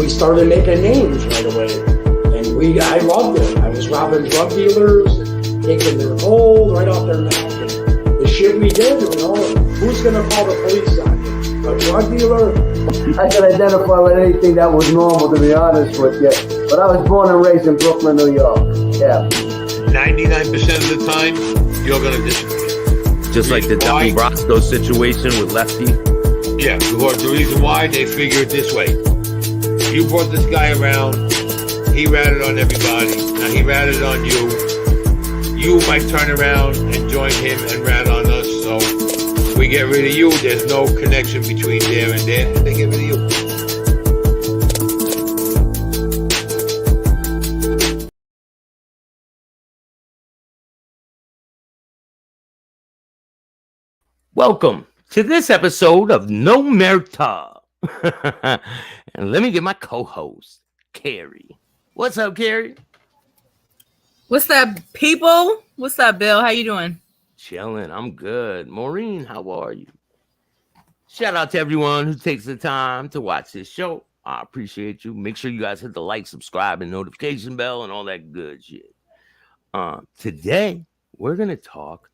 we started making names right away. And I loved it. I was robbing drug dealers, taking their gold right off their neck. And the shit we did, who's going to call the police on you? A drug dealer? I can identify with anything that was normal, to be honest with you. But I was born and raised in Brooklyn, New York. Yeah. 99% of the time, you're going to disagree. Just like the Donnie Brasco situation with Lefty. Yeah, because the reason why, they figure it this way. You brought this guy around, he ratted on everybody, now he ratted on you. You might turn around and join him and rat on us, so we get rid of you. There's no connection between there and there, and they get rid of you. Welcome to this episode of NOMERTA. And let me get my co-host, Carrie. What's up, Carrie? What's up, people? What's up, Bill? How you doing? Chilling. I'm good. Maureen, how are you? Shout out to everyone who takes the time to watch this show. I appreciate you. Make sure you guys hit the like, subscribe, and notification bell and all that good shit. Today, we're going to talk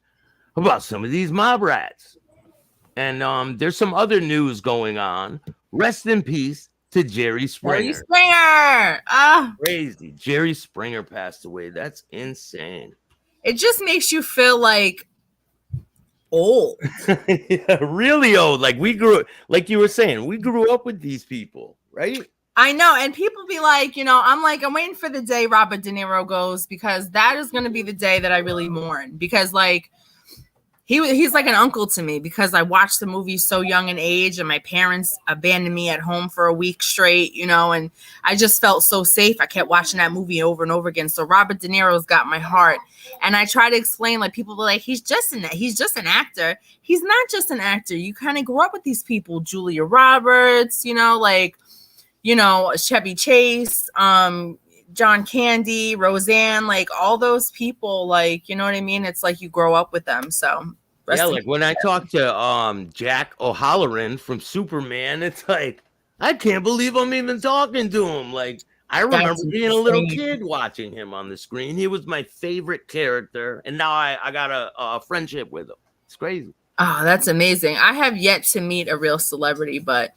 about some of these mob rats. And there's some other news going on. Rest in peace to Jerry Springer. Jerry Springer! Crazy. Jerry Springer passed away. That's insane. It just makes you feel like old. Yeah, really old. Like like you were saying, we grew up with these people, right? I know. And people be like, I'm waiting for the day Robert De Niro goes, because that is going to be the day that I really mourn. Because he's like an uncle to me, because I watched the movie so young in age, and my parents abandoned me at home for a week straight, and I just felt so safe. I kept watching that movie over and over again. So Robert De Niro's got my heart. And I try to explain, like, people be like, he's just an actor. He's not just an actor. You kind of grew up with these people, Julia Roberts, Chevy Chase, John Candy, Roseanne, like all those people, like, you know what I mean? It's like you grow up with them. So yeah, like when I talked to Jack O'Halloran from Superman, it's like, I can't believe I'm even talking to him. Like, I remember being a little kid watching him on the screen. He was my favorite character, and now I got a friendship with him. It's crazy. Oh, that's amazing. I have yet to meet a real celebrity, but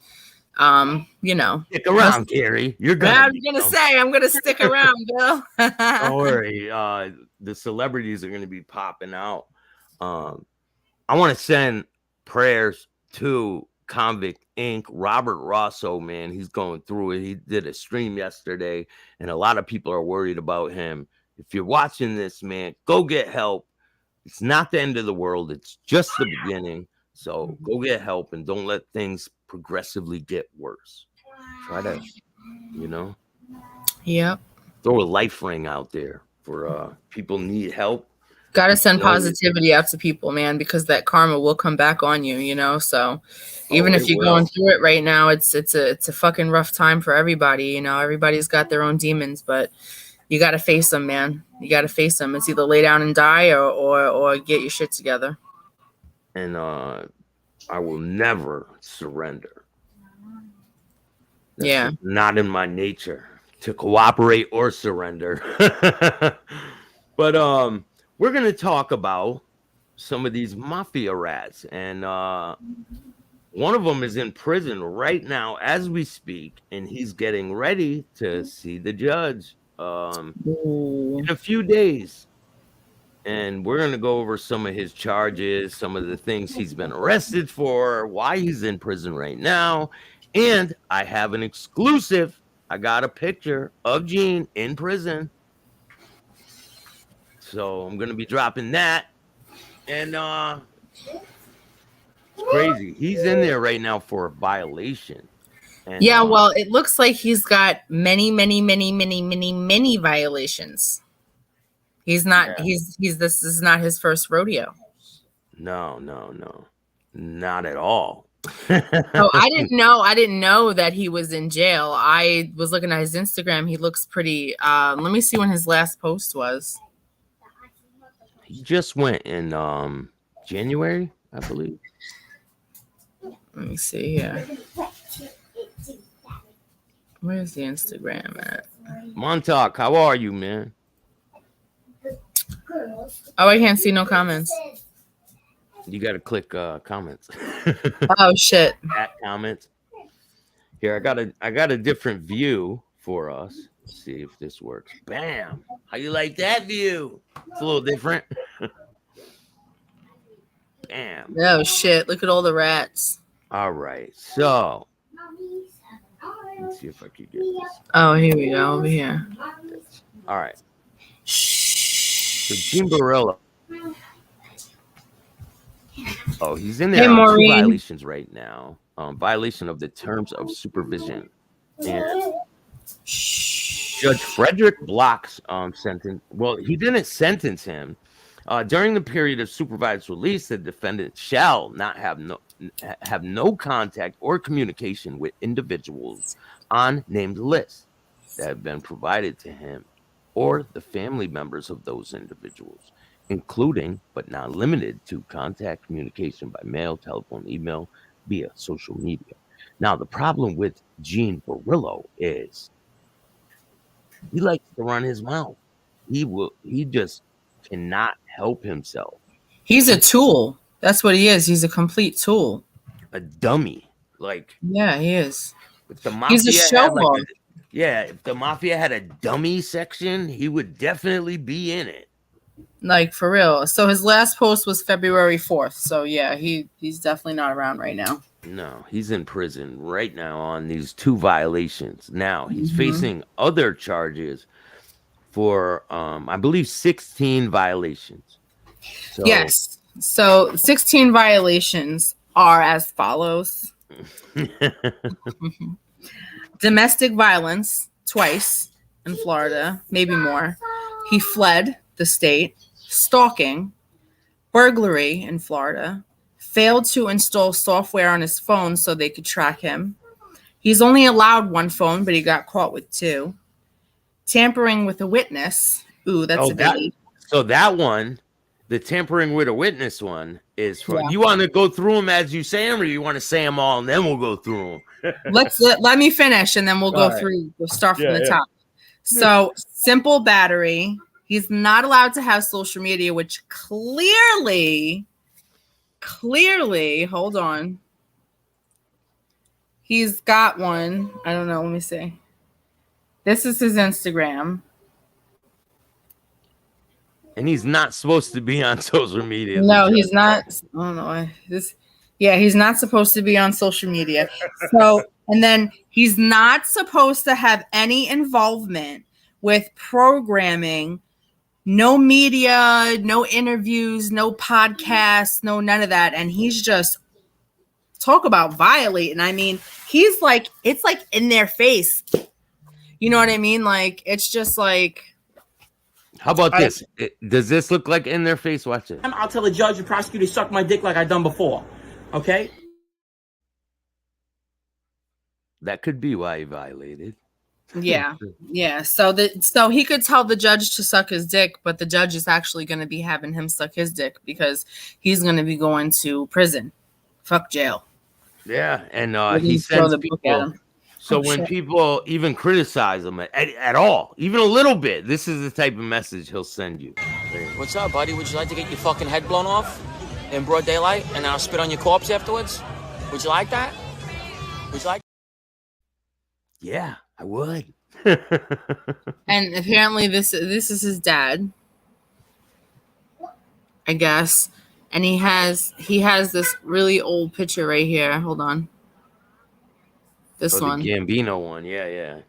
stick around, Carrie. You're gonna. I'm gonna stick around, Bill. Don't worry. The celebrities are gonna be popping out. I want to send prayers to Convict Inc. Robert Rosso, man, he's going through it. He did a stream yesterday, and a lot of people are worried about him. If you're watching this, man, go get help. It's not the end of the world. It's just the beginning. So go get help, and don't let things progressively get worse. Try to, Yep. Throw a life ring out there for people need help. Gotta send positivity out to people, man, because that karma will come back on you, So even if you're going through it right now, it's a fucking rough time for everybody. Everybody's got their own demons, but you gotta face them, man. You gotta face them. It's either lay down and die or get your shit together. And I will never surrender. That's not in my nature to cooperate or surrender. But we're going to talk about some of these mafia rats. And one of them is in prison right now as we speak. And he's getting ready to see the judge in a few days. And we're going to go over some of his charges, some of the things he's been arrested for, why he's in prison right now. And I have an exclusive. I got a picture of Gene in prison. So I'm going to be dropping that. And it's crazy. He's in there right now for a violation. And, well, it looks like he's got many violations. He's not, this is not his first rodeo. No, not at all. Oh, I didn't know that he was in jail. I was looking at his Instagram. He looks pretty, let me see when his last post was. He just went in January, I believe. Let me see here. Where's the Instagram at? Montauk, how are you, man? Oh, I can't see no comments. You got to click comments. Oh shit. At comments. Here, I got a different view for us. Let's see if this works. Bam. How you like that view? It's a little different. Bam. Oh shit. Look at all the rats. All right. So let's see if I can get this. Oh, here we go. Over here. All right. So Gene Borello. Oh, he's in there Hey, on 2 Maureen. violations right now. Violation of the terms of supervision. And Judge Frederick Block's sentence. Well, he didn't sentence him. During the period of supervised release, the defendant shall not have no contact or communication with individuals on named lists that have been provided to him or the family members of those individuals, including but not limited to contact communication by mail, telephone, email, via social media. Now, the problem with Gene Borello is he likes to run his mouth. He just cannot help himself. He's a tool. That's what he is. He's a complete tool. A dummy. Like, yeah, he is. If the He's a Mafia showboat. if the Mafia had a dummy section, he would definitely be in it. Like, for real. So his last post was February 4th. So yeah, he's definitely not around right now. No, he's in prison right now on these 2 violations. Now he's facing other charges for I believe 16 violations. So, yes. So 16 violations are as follows. Domestic violence twice in Florida, maybe more. He fled the state. Stalking, burglary in Florida, failed to install software on his phone so they could track him. He's only allowed 1 phone, but he got caught with 2. Tampering with a witness. Ooh, that's a biggie. So that one, the tampering with a witness one, is for you want to go through them as you say them, or you want to say them all and then we'll go through them? Let me finish and then we'll go through. We'll start from the top. So simple battery. He's not allowed to have social media, which clearly, hold on. He's got one. I don't know. Let me see. This is his Instagram. And he's not supposed to be on social media. No, he's not. I don't know. He's not supposed to be on social media. So, and then he's not supposed to have any involvement with programming. No media, no interviews, no podcasts, no none of that. And he's just talk about violating. I mean, he's like, it's like in their face. You know what I mean? Like, it's just like. How about this? Does this look like in their face? Watch it. I'll tell the judge and prosecutor suck my dick like I done before. Okay? That could be why he violated. Yeah. So he could tell the judge to suck his dick, but the judge is actually going to be having him suck his dick because he's going to be going to prison. Fuck jail. Yeah, and he sends people. So when people even criticize him at all, even a little bit, this is the type of message he'll send you. What's up, buddy? Would you like to get your fucking head blown off in broad daylight and I'll spit on your corpse afterwards? Would you like that? Would you like? Yeah, I would. And apparently this is his dad, I guess. And he has this really old picture right here. Hold on. This one. The Gambino one. Yeah.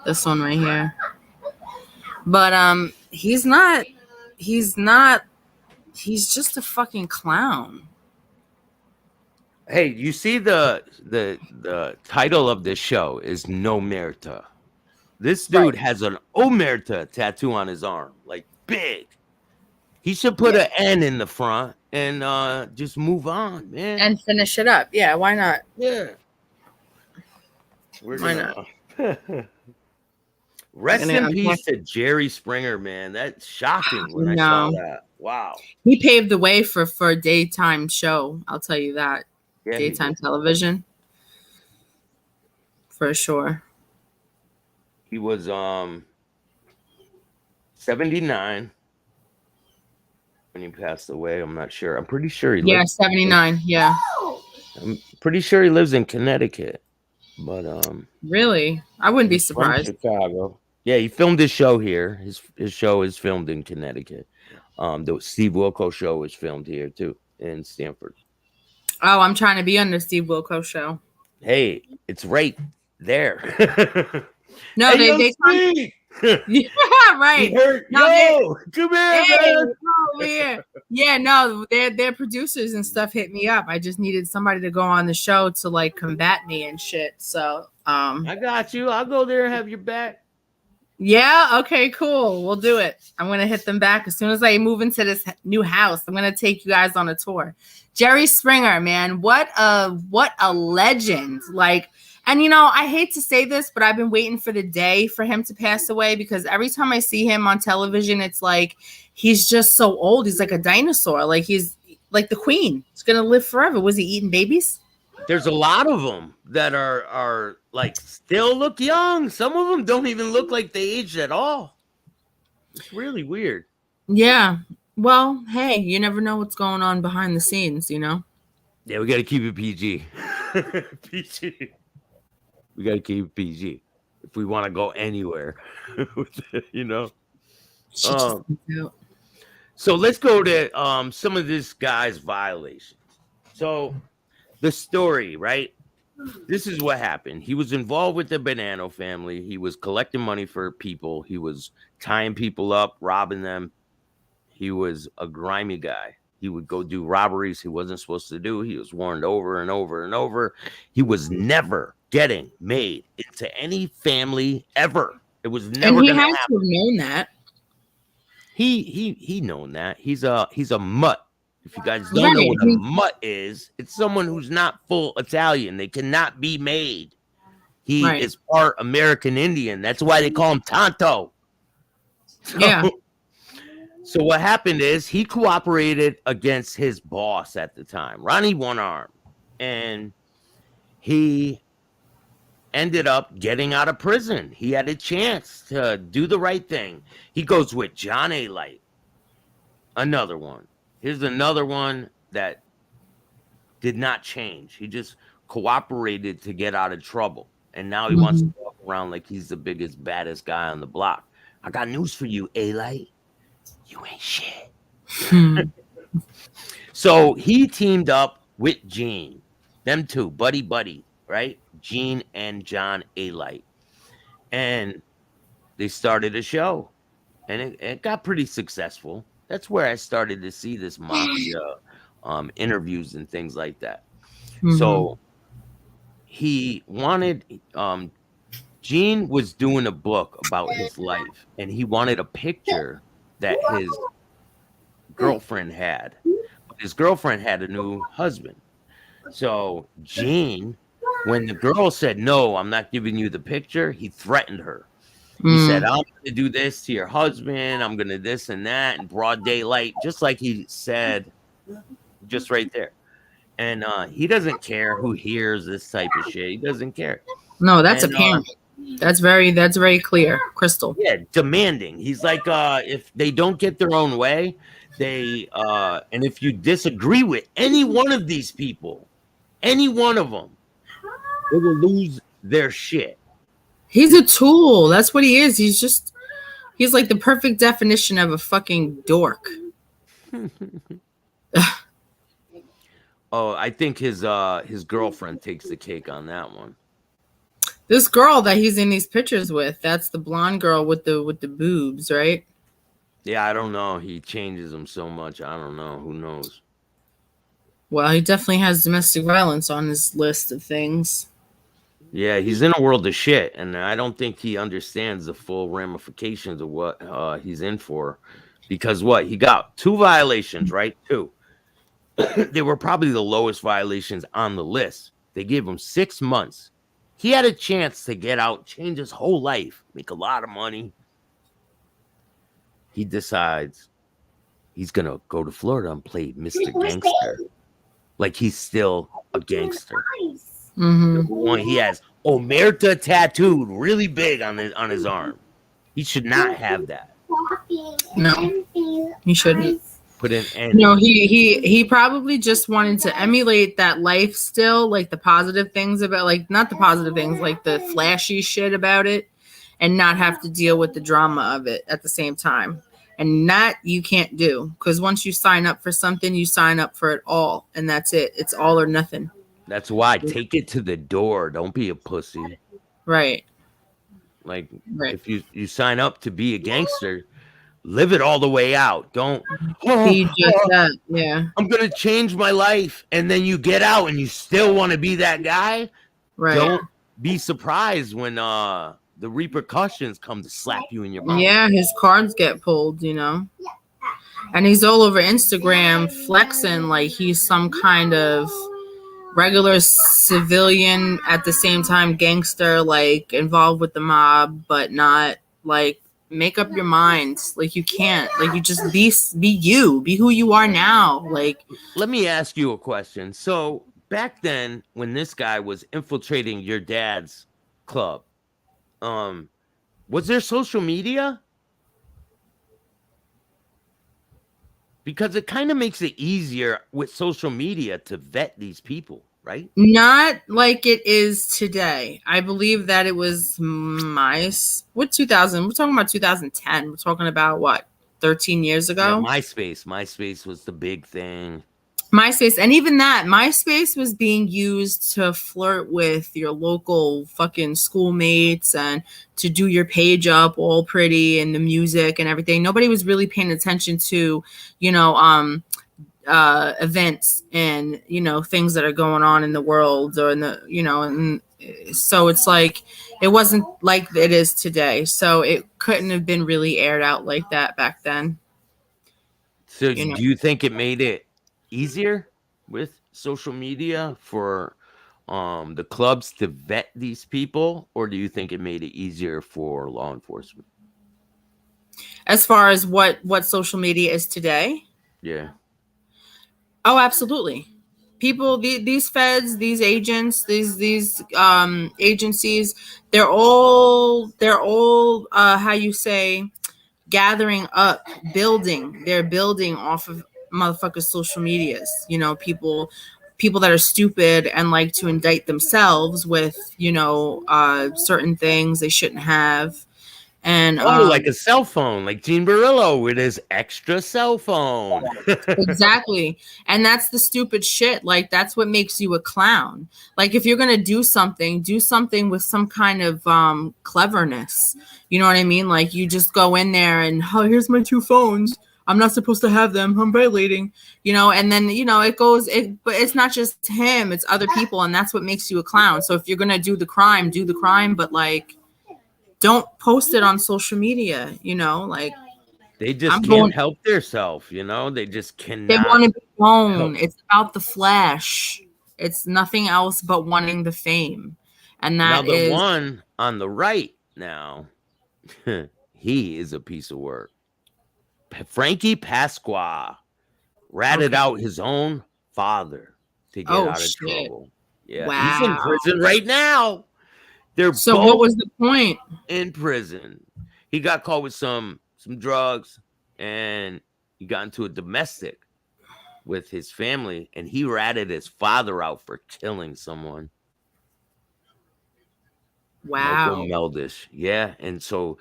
This one right here. But he's just a fucking clown. Hey, you see the title of this show is Nomerta. This dude has an Omerta tattoo on his arm, like big. He should put an N in the front and just move on, man. And finish it up. Yeah, why not? Yeah. Why not? Rest in peace to Jerry Springer, man. That's shocking when I saw that. Wow. He paved the way for a daytime show. I'll tell you that. Yeah, daytime television. For sure. He was 79 when he passed away. I'm not sure. I'm pretty sure he Yeah, lived. 79. Yeah. I'm pretty sure he lives in Connecticut, but Really? I wouldn't be he's from surprised. Chicago. Yeah, he filmed his show here. His show is filmed in Connecticut. The Steve Wilkos show is filmed here too in Stamford. Oh, I'm trying to be on the Steve Wilkos show. Hey, it's right there. No, Hey, they Steve! yeah, right. He hurt. No, Yo, come here, Hey, man. over here. Yeah, no, their producers and stuff hit me up. I just needed somebody to go on the show to like combat me and shit. So I got you. I'll go there and have your back. yeah, okay, cool. We'll do it. I'm gonna hit them back as soon as I move into this new house. I'm gonna take you guys on a tour. Jerry Springer, man, what a legend! Like, and you know, I hate to say this, but I've been waiting for the day for him to pass away because every time I see him on television, it's like he's just so old. He's like a dinosaur. Like he's like the Queen. He's gonna live forever. Was he eating babies? There's a lot of them that are like still look young. Some of them don't even look like they aged at all. It's really weird. Yeah. Well, hey, you never know what's going on behind the scenes, you know? Yeah, we got to keep it PG. PG. We got to keep it PG if we want to go anywhere. You know? So let's go to some of this guy's violations. So the story, right? This is what happened. He was involved with the Bonanno family. He was collecting money for people. He was tying people up, robbing them. He was a grimy guy. He would go do robberies he wasn't supposed to do. He was warned over and over and over. He was never getting made into any family ever. It was never going to happen. And he had to have known that. He known that. He's a mutt. If you guys don't know what a mutt is, it's someone who's not full Italian. They cannot be made. He is part American Indian. That's why they call him Tonto. Yeah. So what happened is he cooperated against his boss at the time, Ronnie One Arm, and he ended up getting out of prison. He had a chance to do the right thing. He goes with John A. Light, another one. Here's another one that did not change. He just cooperated to get out of trouble. And now he wants to walk around like he's the biggest, baddest guy on the block. I got news for you, A-Light. You ain't shit. So he teamed up with Gene. Them two, buddy, right? Gene and John A-Light. And they started a show. And it got pretty successful. That's where I started to see this Mafia interviews and things like that. So he wanted, Gene was doing a book about his life, and he wanted a picture that his girlfriend had. His girlfriend had a new husband. So Gene, when the girl said, no, I'm not giving you the picture, he threatened her. He said, I'm going to do this to your husband. I'm going to this and that in broad daylight, just like he said, just right there. And he doesn't care who hears this type of shit. He doesn't care. No, that's apparent. That's very clear, crystal. Yeah, demanding. He's like, if they don't get their own way, they and if you disagree with any one of these people, any one of them, they will lose their shit. He's a tool. That's what he is. He's like the perfect definition of a fucking dork. Oh, I think his girlfriend takes the cake on that one. This girl that he's in these pictures with, that's the blonde girl with the boobs, right? Yeah, I don't know. He changes them so much. I don't know. Who knows? Well, he definitely has domestic violence on his list of things. Yeah, he's in a world of shit, and I don't think he understands the full ramifications of what he's in for. Because what? He got 2 violations, right? 2. They were probably the lowest violations on the list. They gave him 6 months. He had a chance to get out, change his whole life, make a lot of money. He decides he's going to go to Florida and play Mr. Gangster. Like he's still a gangster. Number one, he has Omerta tattooed really big on his arm. He should not have that. No, he shouldn't. Put an N. No, he probably just wanted to emulate that life still, like the positive things about, like not the positive things, like the flashy shit about it, and not have to deal with the drama of it at the same time. And that you can't do, because once you sign up for something, you sign up for it all, and that's it. It's all or nothing. That's why. Take it to the door. Don't be a pussy. Right. Like, Right. if you sign up to be a gangster, live it all the way out. Don't Be just that. Yeah. I'm gonna change my life, and then you get out and you still want to be that guy. Right. Don't be surprised when the repercussions come to slap you in your mouth. Yeah, his cards get pulled, you know. And he's all over Instagram flexing like he's some kind of regular civilian, at the same time gangster, like involved with the mob, but not. Like, make up your mind. Like, you can't. Like, you just be you. Be who you are now. Like, let me ask you a question. So back then, when this guy was infiltrating your dad's club, was there social media? Because it kind of makes it easier with social media to vet these people, right? not like it is today. I believe that it was what 2000? We're talking about 2010. We're talking about what, 13 years ago? Yeah, MySpace was the big thing. MySpace, and even that, MySpace was being used to flirt with your local fucking schoolmates and to do your page up all pretty and the music and everything. Nobody was really paying attention to, events and, things that are going on in the world or in the, and so it's like, it wasn't like it is today. So it couldn't have been really aired out like that back then. So do you think it made it easier with social media for the clubs to vet these people, or do you think it made it easier for law enforcement? As far as what social media is today? Yeah. Oh, absolutely. People, these feds, these agents, these agencies, they're all how you say, gathering up, building. They're building off of motherfuckers' social medias. People that are stupid and like to indict themselves with certain things they shouldn't have. And like a cell phone, like Gene Borello with his extra cell phone. Exactly. And that's the stupid shit. Like, that's what makes you a clown. Like, if you're gonna do something with some kind of cleverness. You know what I mean? Like, you just go in there and, oh, here's my 2 phones. I'm not supposed to have them. I'm violating, and then, but it's not just him, it's other people. And that's what makes you a clown. So if you're going to do the crime, but like, don't post it on social media, like they just can't help themselves, they just cannot. They want to be known. It's about the flash. It's nothing else but wanting the fame. And that now the one on the right now, he is a piece of work. Frankie Pasqua ratted out his own father to get out of trouble. Yeah, wow. He's in prison right now. So what was the point? In prison. He got caught with some drugs, and he got into a domestic with his family, and he ratted his father out for killing someone. Wow. Michael Meldish. Yeah, and so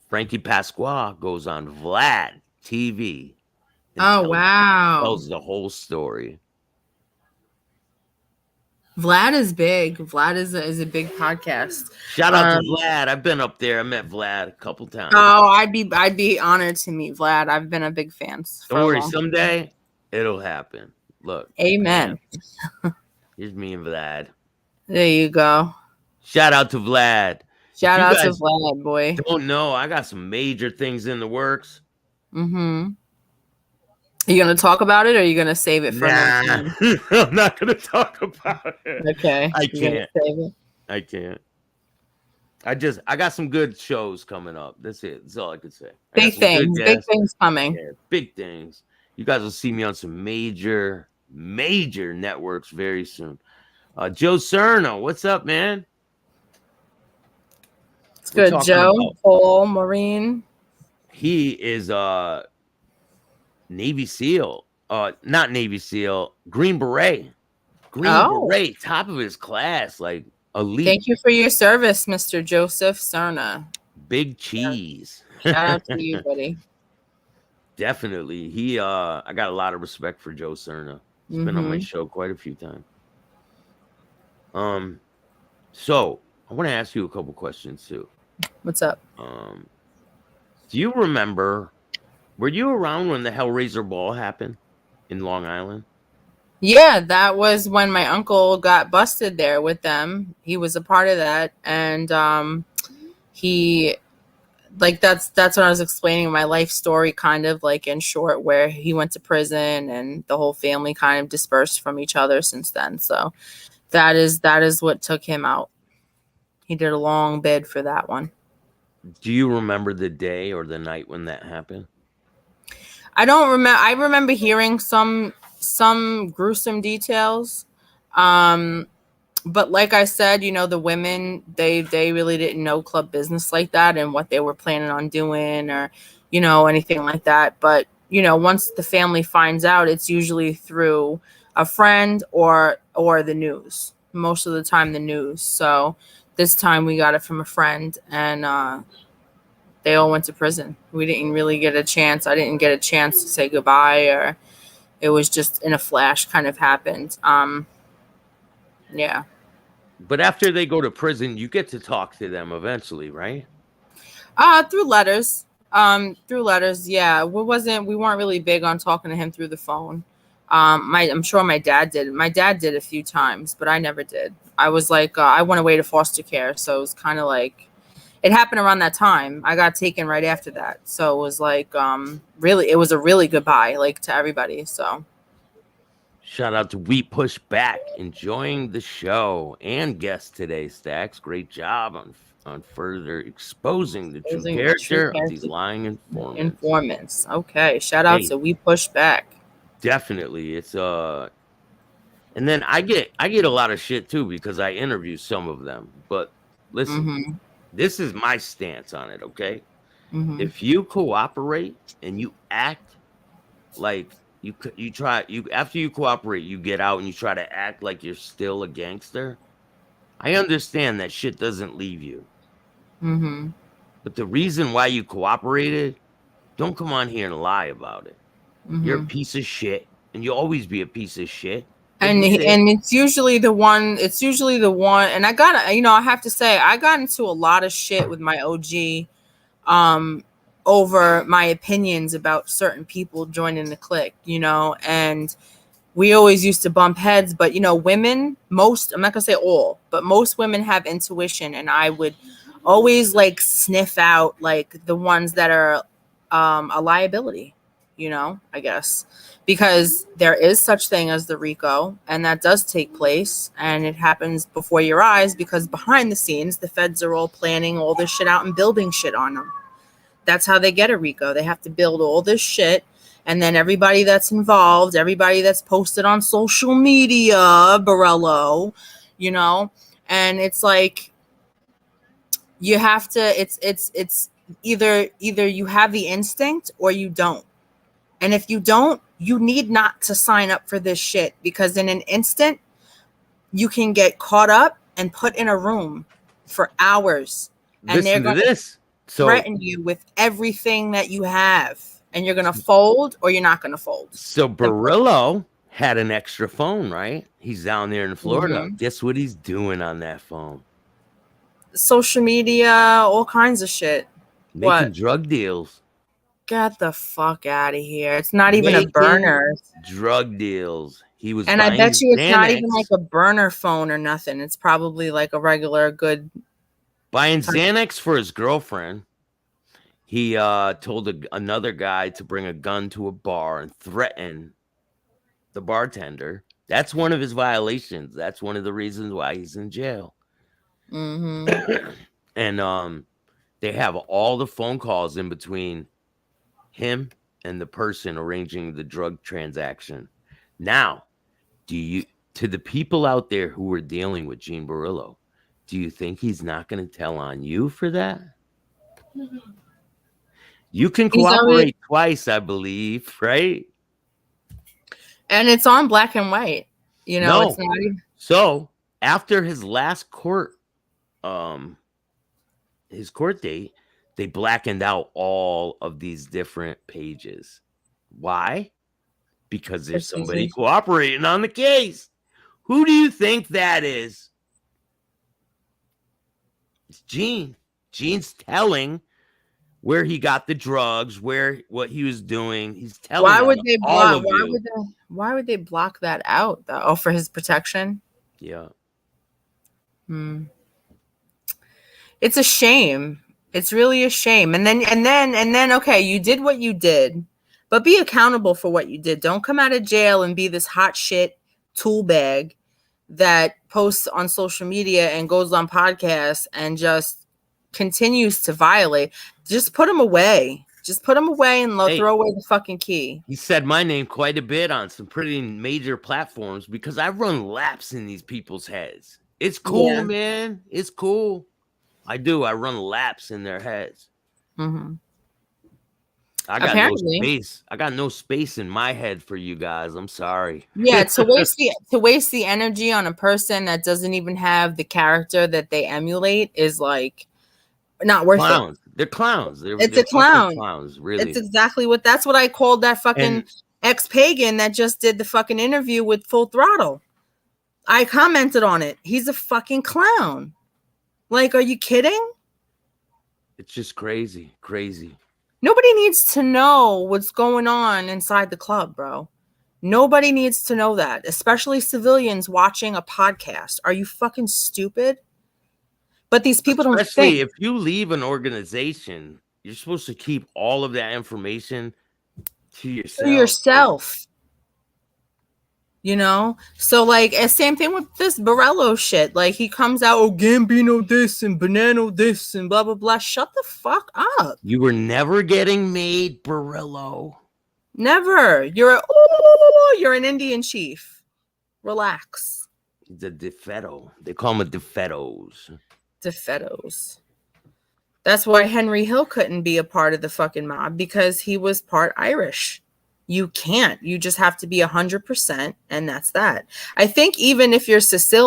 Frankie Pasqua goes on Vlad TV. Oh, wow. Tells the whole story. Vlad is big. Vlad is a big podcast. Shout out to Vlad. I've been up there. I met Vlad a couple times. Oh, I'd be honored to meet Vlad. I've been a big fan. Don't worry. Someday it'll happen. Look. Amen. Here's me and Vlad. There you go. Shout out to Vlad. Shout out to Vlad, boy. Don't know. I got some major things in the works. Mm-hmm. Are you going to talk about it, or are you going to save it for I'm not going to talk about it. Okay. I can't. I can't. I got some good shows coming up. That's it. That's all I could say. Big things coming. Yeah, big things. You guys will see me on some major networks very soon. Joe Cerna, what's up, man? It's We're good. talking Joe, about Paul, Maureen. he is Navy SEAL. Not Navy SEAL, Green Beret. Green Oh, Beret, top of his class, like elite, thank you for your service, Mr. Joseph Cerna. big cheese. Shout out to you, buddy. Definitely. I got a lot of respect for Joe Cerna. He's been on my Mm-hmm. show quite a few times. So I want to ask you a couple questions too. What's up? Do you remember, were you around when the Hellraiser Ball happened in Long Island? Yeah, that was when my uncle got busted there with them. He was a part of that, and he that's what I was explaining my life story, kind of like in short, where he went to prison and the whole family kind of dispersed from each other since then. So that is what took him out. He did a long bid for that one. Do you remember the day or the night when that happened? I don't remember. I remember hearing some gruesome details. But like I said, the women, they really didn't know club business like that and what they were planning on doing, or anything like that. But once the family finds out, it's usually through a friend or the news. Most of the time the news. So this time we got it from a friend, and they all went to prison. We didn't really get a chance. I didn't get a chance to say goodbye, or it was just in a flash kind of happened. Yeah. But after they go to prison, you get to talk to them eventually, right? Through letters. Through letters, yeah. We weren't really big on talking to him through the phone. I'm sure my dad did. My dad did a few times, but I never did. I was like, I went away to foster care, so it was kind of like, it happened around that time. I got taken right after that, so it was like, really, it was a really goodbye, like, to everybody. So Shout out to We Push Back, enjoying the show and guest today, Staxx. Great job on further exposing the true character of these lying informants. Okay, shout out to We Push Back. Definitely, it's and then I get a lot of shit too because I interview some of them. But listen, this is my stance on it. Okay, if you cooperate and you act like after you cooperate, you get out and you try to act like you're still a gangster. I understand that shit doesn't leave you. But the reason why you cooperated, don't come on here and lie about it. You're a piece of shit, and you'll always be a piece of shit. And it's usually the one. And I got, I have to say, I got into a lot of shit with my OG, over my opinions about certain people joining the clique, and we always used to bump heads. But women, I'm not gonna say all, but most women have intuition, and I would always like sniff out like the ones that are a liability, I guess, because there is such thing as the RICO, and that does take place, and it happens before your eyes, because behind the scenes the feds are all planning all this shit out and building shit on them. That's how they get a RICO. They have to build all this shit, and then everybody that's involved, everybody that's posted on social media, Borello, and it's like, you have to, it's either you have the instinct or you don't. And if you don't, you need not to sign up for this shit, because in an instant you can get caught up and put in a room for hours, and they're going to threaten you with everything that you have, and you're going to fold or you're not going to fold. So Borello had an extra phone, right? He's down there in Florida. Guess what he's doing on that phone? Social media, all kinds of shit. Making drug deals. Get the fuck out of here. It's not even a burner. Drug deals. He was, and I bet you it's not even like a burner phone or nothing. It's probably like a regular good. Buying Xanax for his girlfriend. He told another guy to bring a gun to a bar and threaten the bartender. That's one of his violations. That's one of the reasons why he's in jail. And they have all the phone calls in between him and the person arranging the drug transaction. Now, to the people out there who are dealing with Gene Borello, do you think he's not going to tell on you for that? You can cooperate twice, I believe, right? And it's on black and white. You know, it's not even. So after his last court date, they blackened out all of these different pages. Why? Because there's somebody cooperating on the case. Who do you think that is? It's Gene. Gene's telling where he got the drugs, what he was doing. He's telling Why would they all block? of you. Why would they block that out though? Oh, for his protection. Yeah. It's a shame. It's really a shame. And then okay, you did what you did, but be accountable for what you did. Don't come out of jail and be this hot shit tool bag that posts on social media and goes on podcasts and just continues to violate. Just put him away. Just put him away and throw away the fucking key. He said my name quite a bit on some pretty major platforms because I run laps in these people's heads. It's cool, man. It's cool. I do. I run laps in their heads. Mm-hmm. I got no space. I got no space in my head for you guys. I'm sorry. Yeah, to waste the energy on a person that doesn't even have the character that they emulate is like not worth it. They're clowns. It's a clown. Clowns, really. It's exactly that's what I called that fucking ex-pagan that just did the fucking interview with Full Throttle. I commented on it. He's a fucking clown. Like, are you kidding? It's just crazy. Nobody needs to know what's going on inside the club, bro. Nobody needs to know that, especially civilians watching a podcast. Are you fucking stupid? But these people don't think. Especially if you leave an organization, you're supposed to keep all of that information to yourself. You know? So, like, same thing with this Borello shit. Like, he comes out, oh, Gambino this and Banano this and blah, blah, blah. Shut the fuck up. You were never getting made, Borello. Never. You're an Indian chief. Relax. The DeFeto. They call him a DeFetos. DeFetos. That's why Henry Hill couldn't be a part of the fucking mob, because he was part Irish. You can't. You just have to be 100%, and that's that. I think even if you're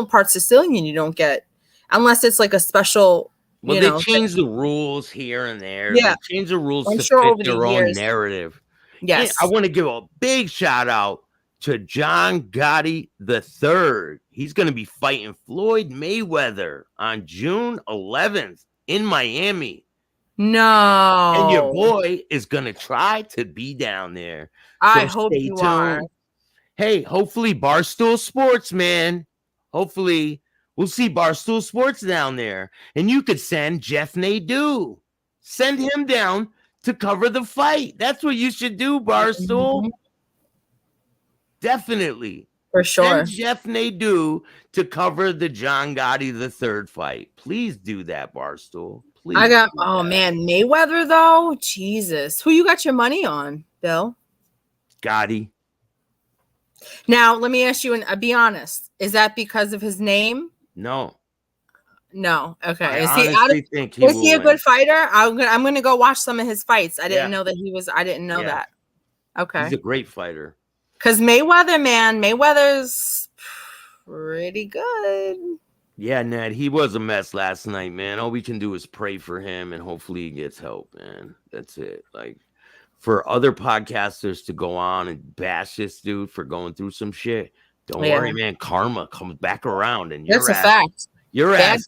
part Sicilian, you don't get, unless it's like a special. Well, they change the rules here and there. Yeah, they change the rules I'm to sure fit their own narrative. Yes, and I want to give a big shout out to John Gotti III. He's going to be fighting Floyd Mayweather on June 11th in Miami. No. And your boy is going to try to be down there. So I hope you are. Hey, hopefully Barstool Sports, man. Hopefully we'll see Barstool Sports down there. And you could send Jeff Nadeau. Send him down to cover the fight. That's what you should do, Barstool. Mm-hmm. Definitely. For sure. Send Jeff Nadeau to cover the John Gotti III fight. Please do that, Barstool. Please. Man, Mayweather though? Jesus. Who you got your money on, Bill? Gotti. Now, let me ask you, and be honest. Is that because of his name? No. Okay. Is he a good fighter? I'm gonna go watch some of his fights. I didn't know that he was. I didn't know that. Okay. He's a great fighter. Because Mayweather's pretty good. Yeah, Ned, he was a mess last night, man. All we can do is pray for him and hopefully he gets help, man. That's it. Like, for other podcasters to go on and bash this dude for going through some shit, don't worry, man. Karma comes back around, and that's a fact. Your ass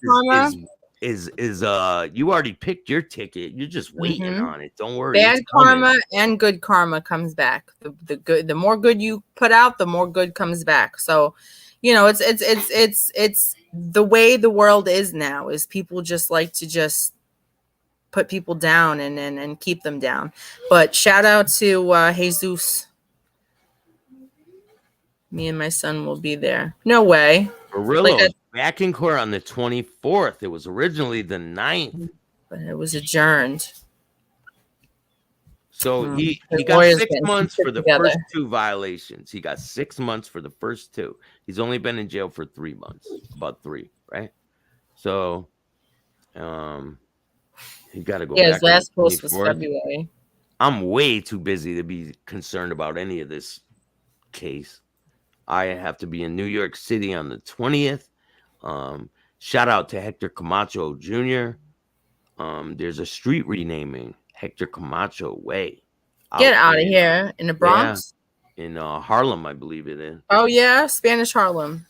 is you already picked your ticket. You're just waiting on it. Don't worry. Bad karma and good karma comes back. The more good you put out, the more good comes back. So, you know, it's the way the world is now. Is people just like to just put people down and keep them down. But shout out to Jesus. Me and my son will be there. No way. Borello back in court on the 24th. It was originally the 9th. But it was adjourned. So he His got lawyer's 6 getting some months shit for the together. first 2 violations. He got 6 months for the first 2. He's only been in jail for 3 months, about 3, right? So, he got to go Yeah, back his on last the post was 24th. February. I'm way too busy to be concerned about any of this case. I have to be in New York City on the 20th. Shout out to Hector Camacho Jr. There's a street renaming, Hector Camacho Way. Get out of here. In the Bronx? Yeah, in Harlem, I believe it is. Oh, yeah. Spanish Harlem.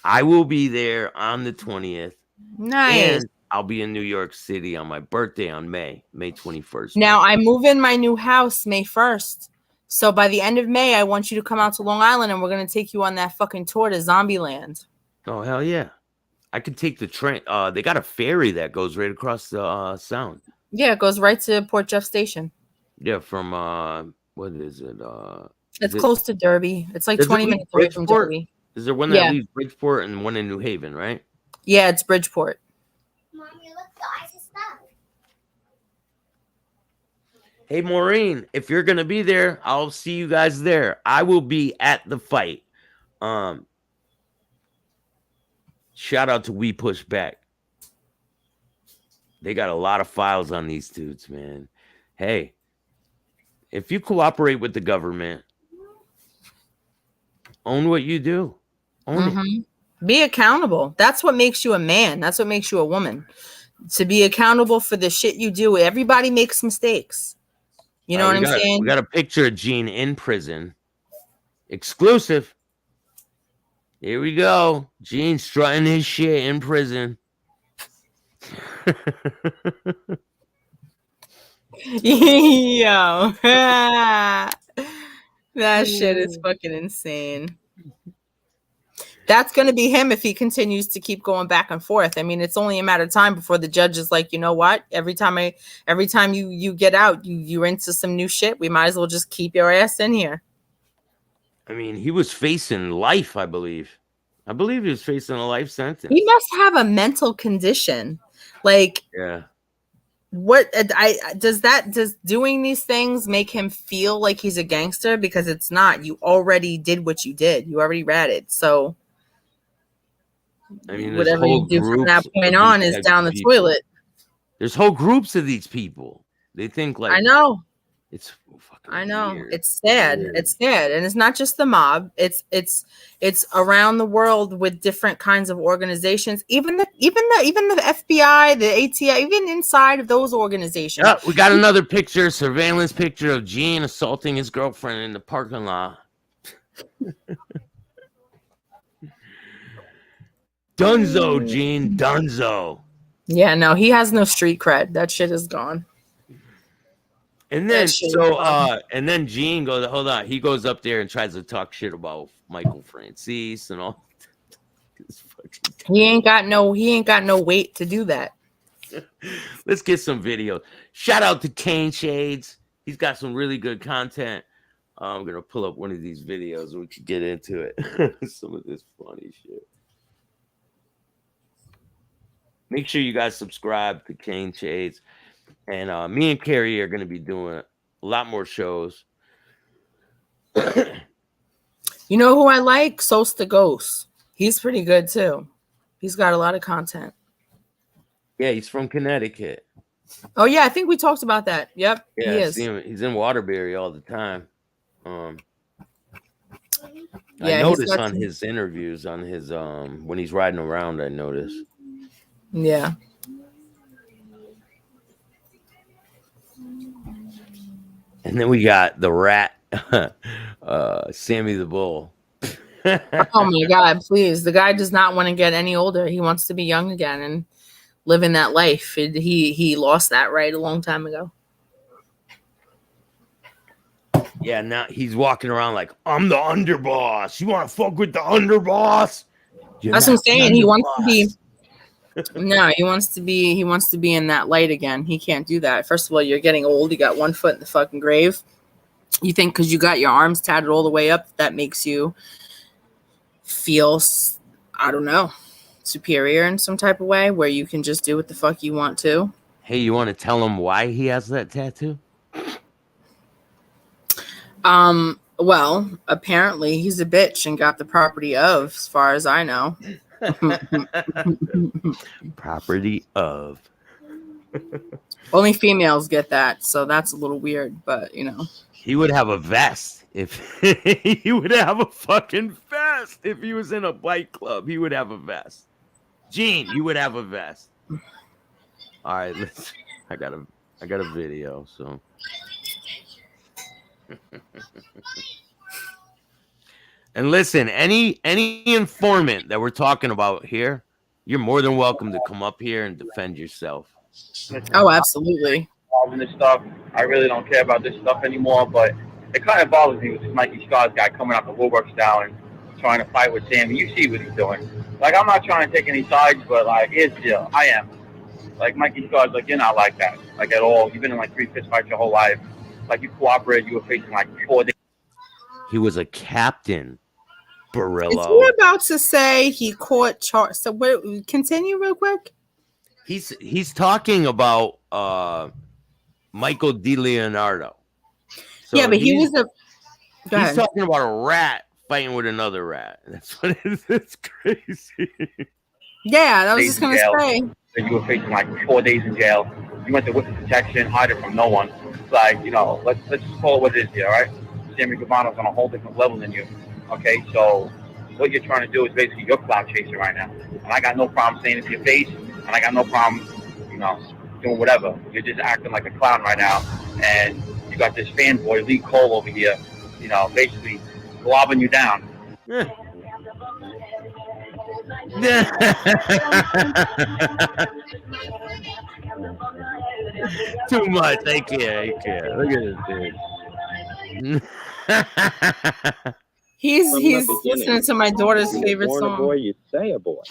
I will be there on the 20th. Nice. And I'll be in New York City on my birthday on May 21st. Now, I move in my new house May 1st. So by the end of May, I want you to come out to Long Island and we're going to take you on that fucking tour to Zombieland. Oh, hell yeah. I could take the train. They got a ferry that goes right across the Sound. Yeah, it goes right to Port Jeff Station. Yeah, from what is it? It's close to Derby. It's like 20 minutes away from Bridgeport? Derby. Is there one that leaves Bridgeport and one in New Haven, right? Yeah, it's Bridgeport. Mommy, look, the ice is stuck. Hey, Maureen, if you're gonna be there, I'll see you guys there. I will be at the fight. Shout out to We Push Back. They got a lot of files on these dudes, man. Hey, if you cooperate with the government, own what you do. Own it. Be accountable. That's what makes you a man. That's what makes you a woman. To be accountable for the shit you do. Everybody makes mistakes. You know what I'm saying? We got a picture of Gene in prison. Exclusive. Here we go. Gene strutting his shit in prison. Yo. That shit is fucking insane. That's going to be him if he continues to keep going back and forth. I mean, it's only a matter of time before the judge is like, you know what? Every time you get out, you're into some new shit. We might as well just keep your ass in here. I mean, he was facing life, I believe. I believe he was facing a life sentence. He must have a mental condition. Like, yeah. What does doing these things make him feel like he's a gangster? Because it's not. You already did what you did. You already ratted. So I mean, whatever you do from that point on is down the toilet. There's whole groups of these people. They think like I know. It's fucking I know. weird. It's sad. Weird. It's sad. And it's not just the mob. It's around the world with different kinds of organizations. Even the FBI, the ATI, even inside of those organizations. Yeah, we got another picture, surveillance picture of Gene assaulting his girlfriend in the parking lot. Dunzo, Gene, Dunzo. Yeah, no, he has no street cred. That shit is gone. And then and then Gene goes, hold on, he goes up there and tries to talk shit about Michael Francis and all. He ain't got no weight to do that. Let's get some video. Shout out to Kane Shades. He's got some really good content. I'm gonna pull up one of these videos and we can get into it. Some of this funny shit. Make sure you guys subscribe to Kane Shades. And me and Carrie are going to be doing a lot more shows. You know who I like? Sosta Ghost. He's pretty good too. He's got a lot of content. Yeah, he's from Connecticut. Oh yeah, I think we talked about that. Yep, yeah, he is. He's in Waterbury all the time. Yeah, I noticed on his interviews, on his when he's riding around, I noticed. Yeah. And then we got the rat, Sammy the Bull. Oh my God, please. The guy does not want to get any older. He wants to be young again and live in that life. He lost that right a long time ago. Yeah, now he's walking around like, I'm the underboss. You want to fuck with the underboss? That's what I'm saying. He wants to be. No, he wants to be in that light again. He can't do that. First of all, you're getting old. You got one foot in the fucking grave. You think because you got your arms tatted all the way up, that makes you feel, I don't know, superior in some type of way where you can just do what the fuck you want to. Hey, you want to tell him why he has that tattoo? Well, apparently he's a bitch and got the property of, as far as I know. Property of. Only females get that, so that's a little weird, but you know. He would have a vest if he would have a fucking vest if he was in a bike club. He would have a vest. Gene, you would have a vest. All right, let's. I got a video, so. And listen, any informant that we're talking about here, you're more than welcome to come up here and defend yourself. Oh, absolutely. This stuff, I really don't care about this stuff anymore, but it kind of bothers me with this Mikey Scars guy coming out the woodworks now and trying to fight with Sam. You see what he's doing. Like, I'm not trying to take any sides, but like, here's the deal. I am. Like, Mikey Scars, like, you're not like that, like, at all. You've been in like 3 fist fights your whole life. Like, you cooperated, you were facing like 4 days. He was a captain, Borello. Is he about to say he caught Charles? So what? Continue real quick. He's talking about Michael DiLeonardo. So yeah, but he was a. He's talking about a rat fighting with another rat. That's what it is. It's crazy. Yeah, that was just gonna say. You were facing like 4 days in jail. You went to witness protection, hide it from no one. It's like, you know, let's just call it what it is here, all right? Sammy Gavano's on a whole different level than you. Okay, so what you're trying to do is basically you're clout chasing right now. And I got no problem saying it to your face, and I got no problem, you know, doing whatever. You're just acting like a clown right now. And you got this fanboy, Lee Cole, over here, you know, basically globbing you down. Too much. I can't. Look at this dude. He's listening to my daughter's favorite song. Boy, you stay a boy.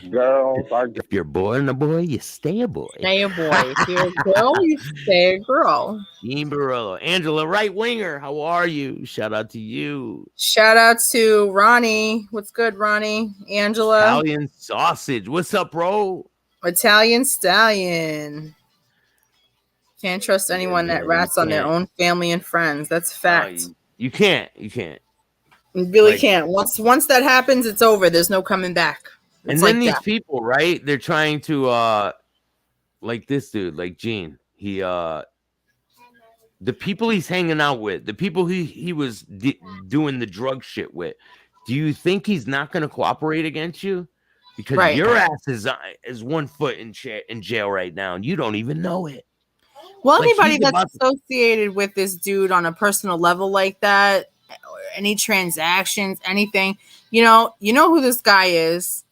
Girls are. If you're born a boy, you stay a boy. Stay a boy. If you're a girl, you stay a girl. Dean Borello. Angela, right winger. How are you? Shout out to you. Shout out to Ronnie. What's good, Ronnie? Angela. Italian sausage. What's up, bro? Italian stallion. Can't trust anyone that rats on their own family and friends. That's fact. You can't. You really can't. Once that happens, it's over. There's no coming back. It's and then these people, right? They're trying to like this dude, like Gene. He the people he's hanging out with, the people he was doing the drug shit with. Do you think he's not going to cooperate against you? Because your ass is 1 foot in jail right now, and you don't even know it. Well, like anybody that's associated with this dude on a personal level like that, any transactions, anything, you know who this guy is.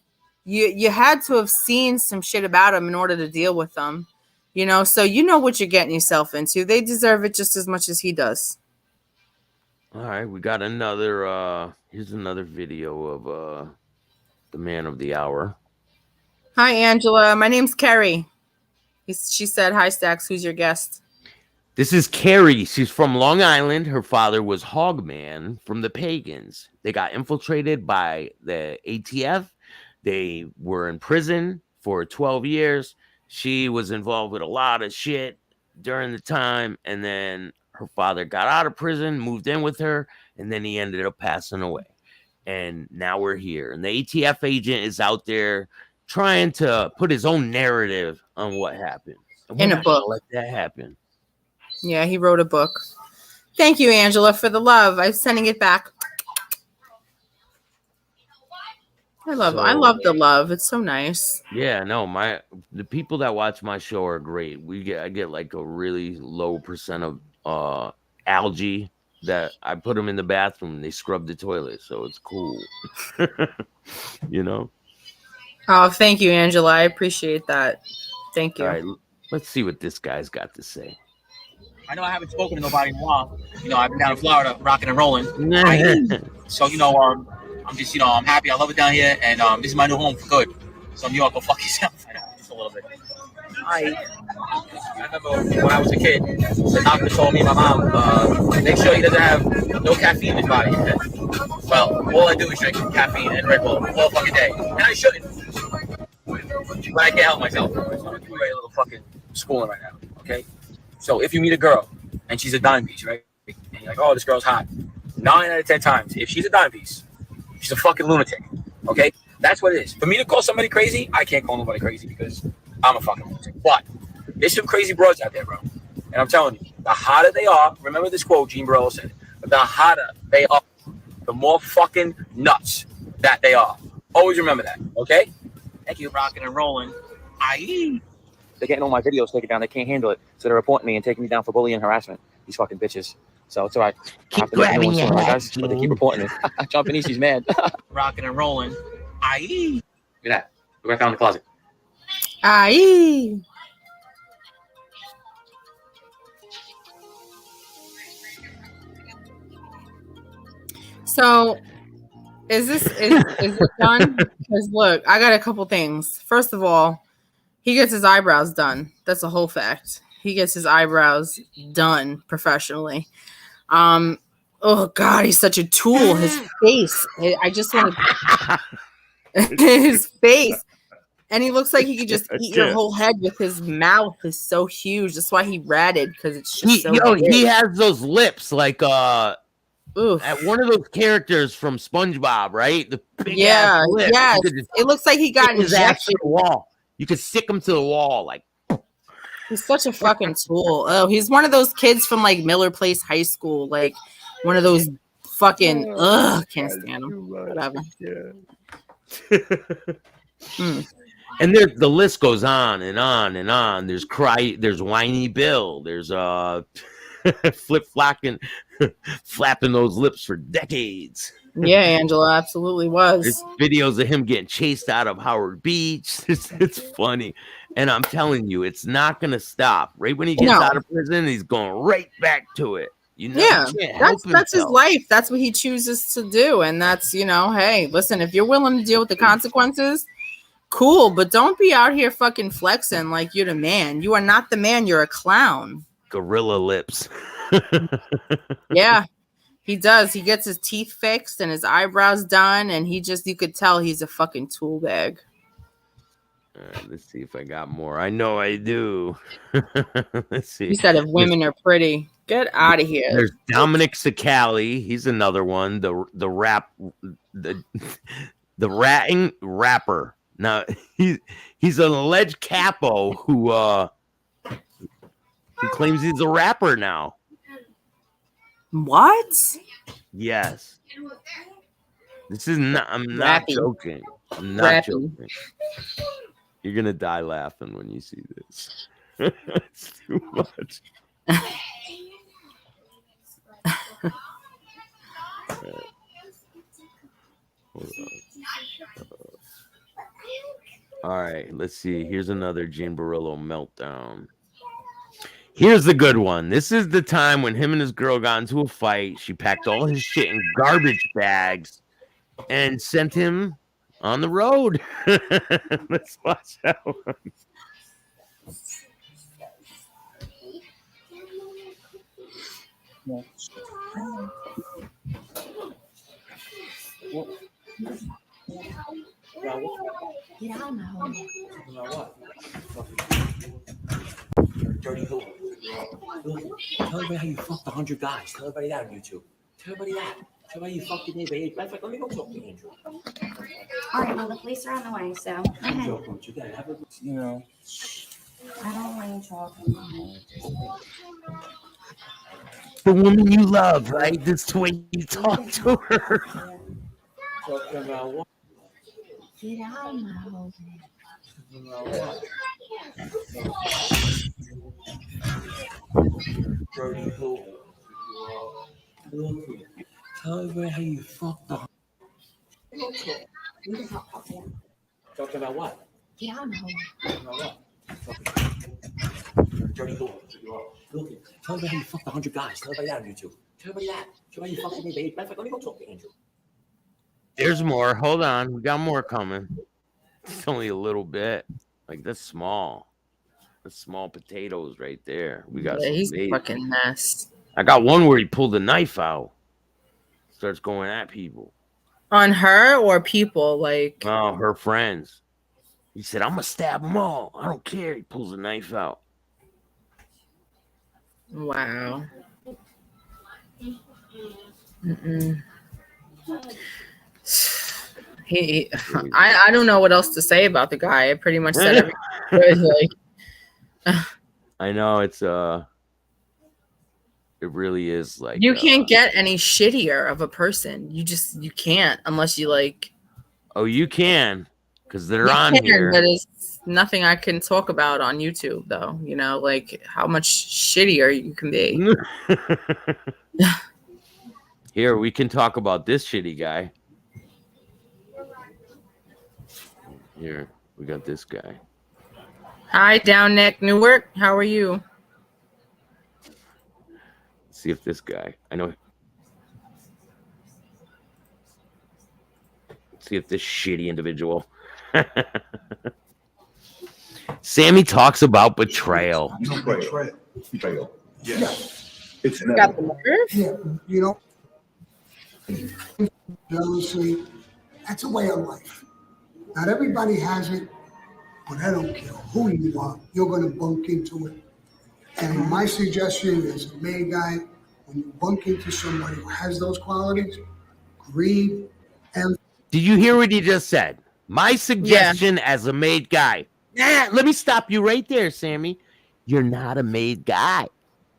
You had to have seen some shit about him in order to deal with them, you know. So you know what you're getting yourself into. They deserve it just as much as he does. All right, we got another. Here's another video of the man of the hour. Hi, Angela. My name's Kerry. She said, "Hi, Staxx. Who's your guest?" This is Carrie. She's from Long Island. Her father was Hogman from the Pagans. They got infiltrated by the ATF. They were in prison for 12 years. She was involved with a lot of shit during the time. And then her father got out of prison, moved in with her, and then he ended up passing away. And now we're here. And the ATF agent is out there trying to put his own narrative on what happened. In a book. Let that happen. Yeah, he wrote a book. Thank you, Angela, for the love. I'm sending it back. I love the love. It's so nice. Yeah, no, the people that watch my show are great. I get like a really low percent of algae that I put them in the bathroom and they scrub the toilet, so it's cool. You know? Oh, thank you, Angela. I appreciate that. Thank you. All right, let's see what this guy's got to say. I know I haven't spoken to nobody in a while. You know, I've been down in Florida, rocking and rolling. So, you know, I'm just, you know, I'm happy. I love it down here, and this is my new home for good. So, New York, go fuck yourself. I know, just a little bit. I remember when I was a kid, the doctor told me, my mom, make sure he doesn't have no caffeine in his body. Well, all I do is drink caffeine and Red Bull all fucking day, and I shouldn't. But I can't help myself. So I'm doing a little fucking schooling right now, okay? So if you meet a girl and she's a dime piece, right? And You're like, oh, this girl's hot. 9 out of 10 times, if she's a dime piece, she's a fucking lunatic. Okay? That's what it is. For me to call somebody crazy, I can't call nobody crazy because I'm a fucking lunatic. But there's some crazy broads out there, bro. And I'm telling you, the hotter they are, remember this quote Gene Borello said, the hotter they are, the more fucking nuts that they are. Always remember that, okay? Thank you. Rocking and rolling. Aye. They're getting all my videos taken down. They can't handle it. So they're reporting me and taking me down for bullying and harassment. These fucking bitches. So it's all right. I have to make a new one soon, right, guys? But they keep reporting me. John Benishi's mad. Rocking and rolling. Aye. Look at that. Look what I found in the closet. Aye. So is this done? Because look, I got a couple things. First of all, he gets his eyebrows done. That's a whole fact. He gets his eyebrows done professionally. Oh God, he's such a tool. His face. I just want to his face. And he looks like he could just eat your whole head with his mouth. Is so huge. That's why he ratted, because it's just so big. He has those lips like at one of those characters from SpongeBob, right? The big ass lips. Yes. It looks like he got his ass to the wall. You could stick him to the wall, like. He's such a fucking tool. Oh, he's one of those kids from like Miller Place High School, like one of those fucking can't stand him. Whatever. And the list goes on and on and on. There's Whiny Bill. There's flapping those lips for decades. Yeah, Angela absolutely was. There's videos of him getting chased out of Howard Beach. It's funny. And I'm telling you, it's not going to stop. Right when he gets out of prison, he's going right back to it. You know, that's his life. That's what he chooses to do. And that's, hey, listen, if you're willing to deal with the consequences, cool. But don't be out here fucking flexing like you're the man. You are not the man. You're a clown. Gorilla lips. Yeah. He does. He gets his teeth fixed and his eyebrows done, and you could tell he's a fucking tool bag. All right, let's see if I got more. I know I do. Let's see. You said if women are pretty. Get out of here. There's Dominic Sicali. He's another one. The ratting rapper. Now he's an alleged capo who claims he's a rapper now. What? Yes. This is not. I'm not joking. I'm not joking. You're gonna die laughing when you see this. It's too much. Hold on. All right, let's see. Here's another Gene Borello meltdown. Here's the good one. This is the time when him and his girl got into a fight. She packed all his shit in garbage bags and sent him on the road. Let's watch that one. Get out now. Dirty who? Tell everybody how you fucked 100 guys. Tell everybody that on YouTube. Tell everybody that. Tell everybody you fucked your neighbor. Matter of fact, let me go talk to Andrew. All right, well, the police are on the way, so. Okay. I don't want you talking. The woman you love, right? That's the way you talk to her. Talking about what? Get out now. Dirty who? Tell everybody how you fucked the. Talking about what? Get out now. Talking about what? Dirty who? Tell everybody how you fucked 100 guys. Tell everybody that on YouTube. Tell everybody that. Tell everybody you fucked your neighbor. Matter of fact, let me go talk to Andrew. There's more. Hold on. We got more coming. It's only a little bit. Like, that's small. That's small potatoes right there. We got he's a fucking mess. I got one where he pulled a knife out. Starts going at people. On her or people? Like, oh, her friends. He said, I'm going to stab them all. I don't care. He pulls a knife out. Wow. Mm-mm. I don't know what else to say about the guy. I pretty much said everything. Like, I know it really is like you can't get any shittier of a person. You can't unless you like. Oh, you can, because they're You on can, here. but it's nothing I can talk about on YouTube, though. You know, like how much shittier you can be. Here, we can talk about this shitty guy. Here, we got this guy. Hi, Down Neck Newark. How are you? Let's see if this guy. I know. Let's see if this shitty individual. Sammy talks about betrayal. Betrayal. Yeah. It's You got the nerve? Yeah, you know, jealousy, that's a way of life. Not everybody has it, but I don't care who you are, you're going to bunk into it. And my suggestion as a male guy, when you bunk into somebody who has those qualities, greed, and... Did you hear what he just said? My suggestion as a made guy. Let me stop you right there, Sammy. You're not a made guy.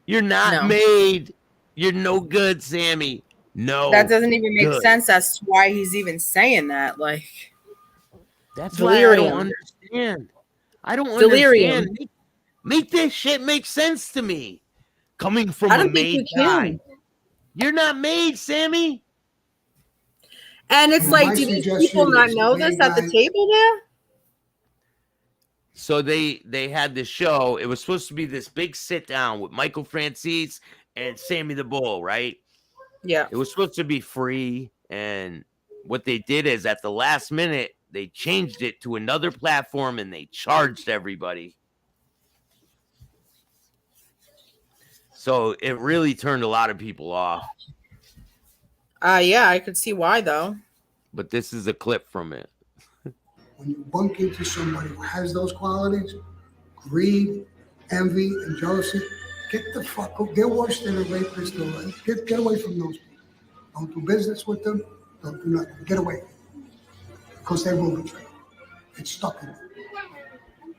You're not made. You're no good, Sammy. No. That doesn't even make sense as to why he's even saying that. Like, that's delirium. why I don't understand. I don't Delirium. understand. Make this shit make sense to me. Coming from I a don't think made you guy. can. You're not made, Sammy. And it's like, do these people not know this at the table there? So they had this show. It was supposed to be this big sit down with Michael Francis and Sammy the Bull, right? Yeah. It was supposed to be free. And what they did is at the last minute, they changed it to another platform and they charged everybody. So it really turned a lot of people off. Yeah, I could see why though. But this is a clip from it. When you bunk into somebody who has those qualities, greed, envy, and jealousy, get the fuck out. They're worse than a rapist. Get away from those people. Don't do business with them. Don't do nothing. Get away. Because they will betray you. It's stuck in them.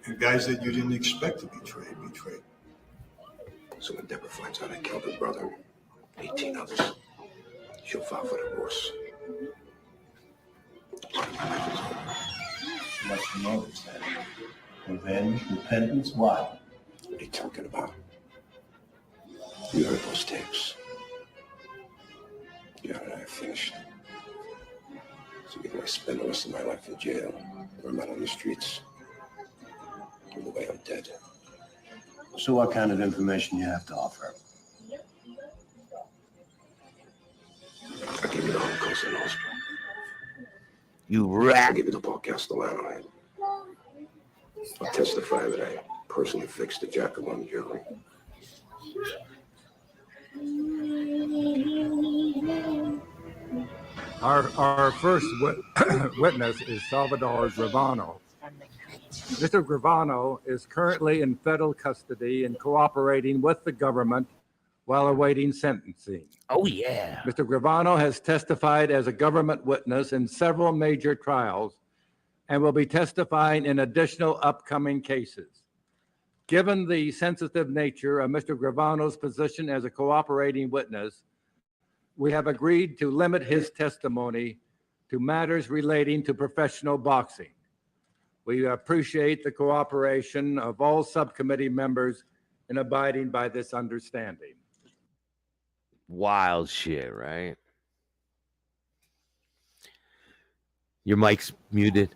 And guys that you didn't expect to betray. So when Deborah finds out I killed her brother, 18 others, she'll file for divorce. What's the motive, then? Revenge, repentance, what? What are you talking about? You heard those tapes. Yeah, I finished. So either I spend the rest of my life in jail, or I'm out on the streets. Either way, I'm dead. So what kind of information you have to offer? I'll give you the whole Cosa Nostra. You rat. I'll give you the Paul Castellano. I'll testify that I personally fixed the jacket on the jury. Our first witness is Salvador Gravano. Mr. Gravano is currently in federal custody and cooperating with the government while awaiting sentencing. Oh, yeah. Mr. Gravano has testified as a government witness in several major trials and will be testifying in additional upcoming cases. Given the sensitive nature of Mr. Gravano's position as a cooperating witness, we have agreed to limit his testimony to matters relating to professional boxing. We appreciate the cooperation of all subcommittee members in abiding by this understanding. Wild shit, right? Your mic's muted.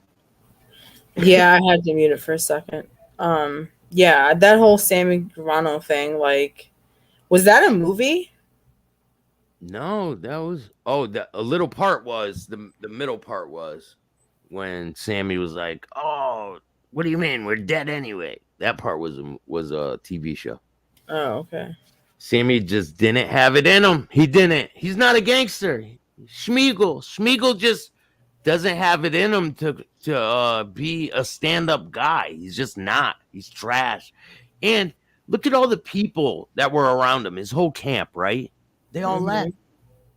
Yeah, I had to mute it for a second. Yeah, that whole Sammy Gravano thing, like, was that a movie? No, that was a little part was the middle part was when Sammy was like, "Oh, what do you mean? We're dead anyway." That part was a TV show. Oh, okay. Sammy just didn't have it in him. He didn't. He's not a gangster. Schmiegel just doesn't have it in him to be a stand-up guy. He's just not. He's trash. And look at all the people that were around him. His whole camp, right? They all left.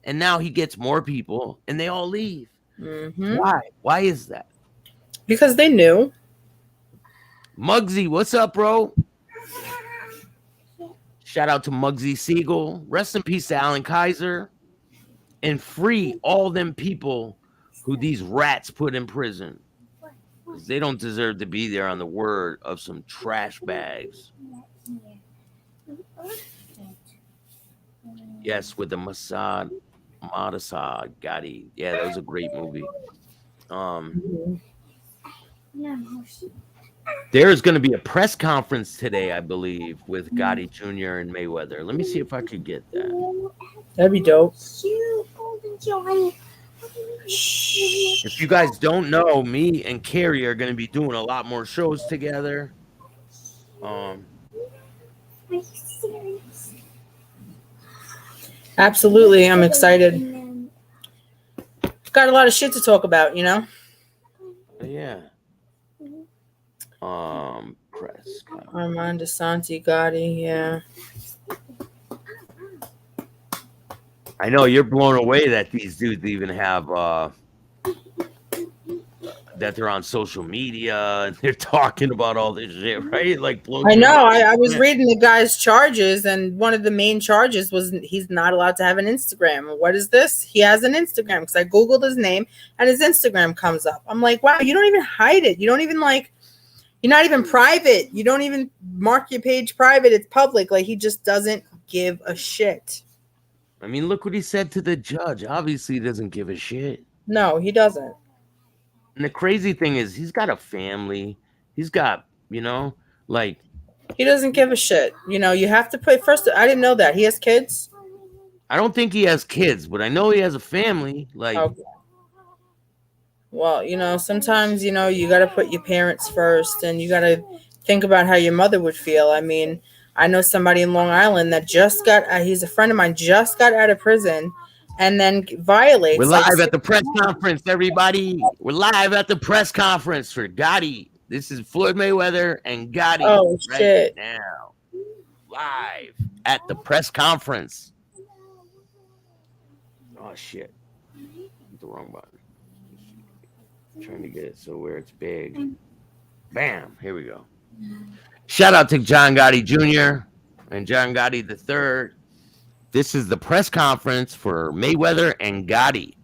and now he gets more people, and they all leave. Mm-hmm. Why? Why is that? Because they knew. Muggsy, what's up, bro? Shout out to Muggsy Siegel. Rest in peace to Alan Kaiser. And free all them people who these rats put in prison. Because they don't deserve to be there on the word of some trash bags. Yes, with the Madasad Gotti. Yeah, that was a great movie. There's going to be a press conference today, I believe, with Gotti Jr. and Mayweather. Let me see if I could get that. That'd be dope. If you guys don't know, me and Carrie are going to be doing a lot more shows together. Absolutely, I'm excited. Got a lot of shit to talk about, you know? Yeah. Press. Armand DeSanti, Gotti, yeah. I know you're blown away that these dudes even have that they're on social media and they're talking about all this shit, right? Like, I know. I was reading the guy's charges, and one of the main charges was he's not allowed to have an Instagram. What is this? He has an Instagram because I googled his name and his Instagram comes up. I'm like, wow, you don't even hide it. You don't even you're not even private. You don't even mark your page private. It's public. Like, he just doesn't give a shit. I mean, look what he said to the judge. Obviously, he doesn't give a shit. No, he doesn't. And the crazy thing is, he's got a family. He's got, you know, like. He doesn't give a shit. You know, you have to put first. I didn't know that. He has kids? I don't think he has kids, but I know he has a family. Like. Okay. Well, you know, sometimes, you know, you got to put your parents first and you got to think about how your mother would feel. I mean, I know somebody in Long Island that just got, he's a friend of mine, just got out of prison and then violates. We're live at the press conference, everybody. We're live at the press conference for Gotti. This is Floyd Mayweather and Gotti. Oh, right shit. Now. Live at the press conference. Oh, shit. Hit the wrong button. Trying to get it so where it's big. Bam. Here we go. Shout out to John Gotti Jr. and John Gotti III. This is the press conference for Mayweather and Gotti.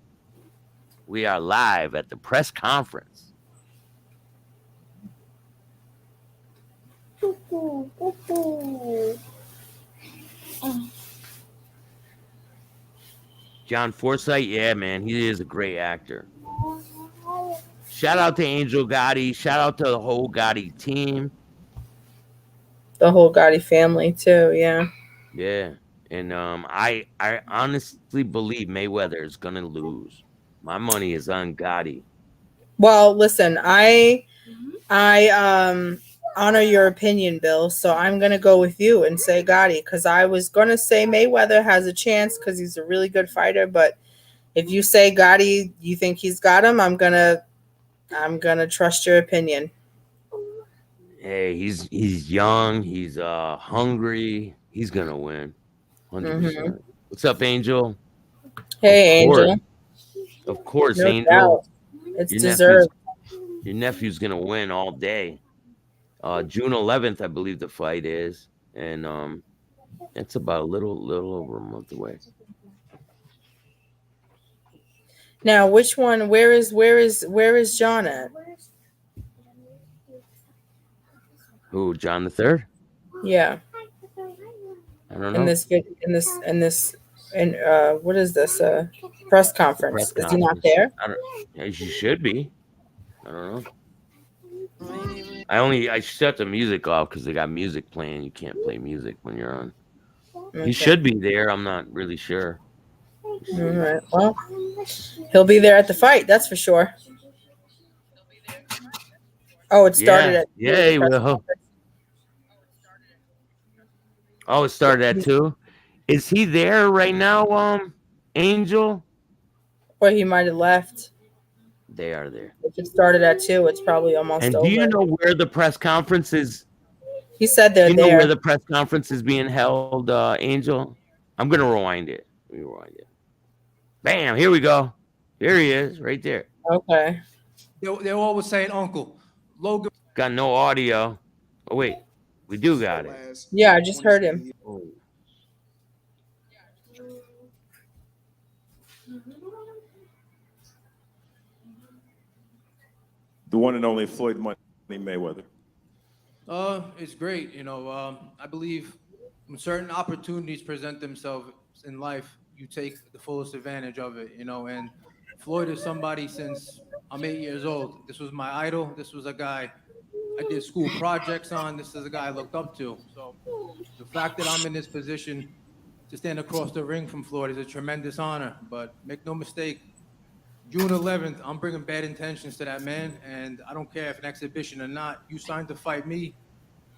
We are live at the press conference. John Forsythe, yeah, man, he is a great actor. Shout out to Angel Gotti. Shout out to the whole Gotti team. The whole Gotti family too, yeah. Yeah. And I honestly believe Mayweather is gonna lose. My money is on Gotti. Well, listen, I honor your opinion, Bill. So I'm gonna go with you and say Gotti, because I was gonna say Mayweather has a chance because he's a really good fighter. But if you say Gotti, you think he's got him, I'm gonna trust your opinion. Hey, he's young. He's hungry. He's gonna win. 100%. What's up, Angel? Hey, Angel. Of course, No Angel. doubt. It's deserved. Your nephew's gonna win all day. June 11th, I believe the fight is, and it's about a little over a month away. Now, which one? Where is John at? Who? John the Third? Yeah. I don't know. In this what is this? Press conference. Is he not there? You should be. I don't know. I shut the music off because they got music playing. You can't play music when you're on. Okay. He should be there. I'm not really sure. All right. Well, he'll be there at the fight. That's for sure. Oh, it started at he will. Oh, it started at 2. Is he there right now, Angel? Or he might have left. They are there. If it started at 2, it's probably almost over. And do you know where the press conference is? He said they're there. Do you know there. where the press conference is being held, Angel? I'm gonna rewind it. Let me rewind it. Bam, here we go. Here he is, right there. Okay. They're always saying Uncle. Logan. Got no audio. Oh, wait. We do got it. Yeah, I just heard him. Oh. The one and only Floyd Money Mayweather. It's great. I believe when certain opportunities present themselves in life, you take the fullest advantage of it, and Floyd is somebody since I'm 8 years old. This was my idol. This was a guy I did school projects on. This is a guy I looked up to. So the fact that I'm in this position to stand across the ring from Floyd is a tremendous honor. But make no mistake, June 11th, I'm bringing bad intentions to that man, and I don't care if an exhibition or not. You signed to fight me,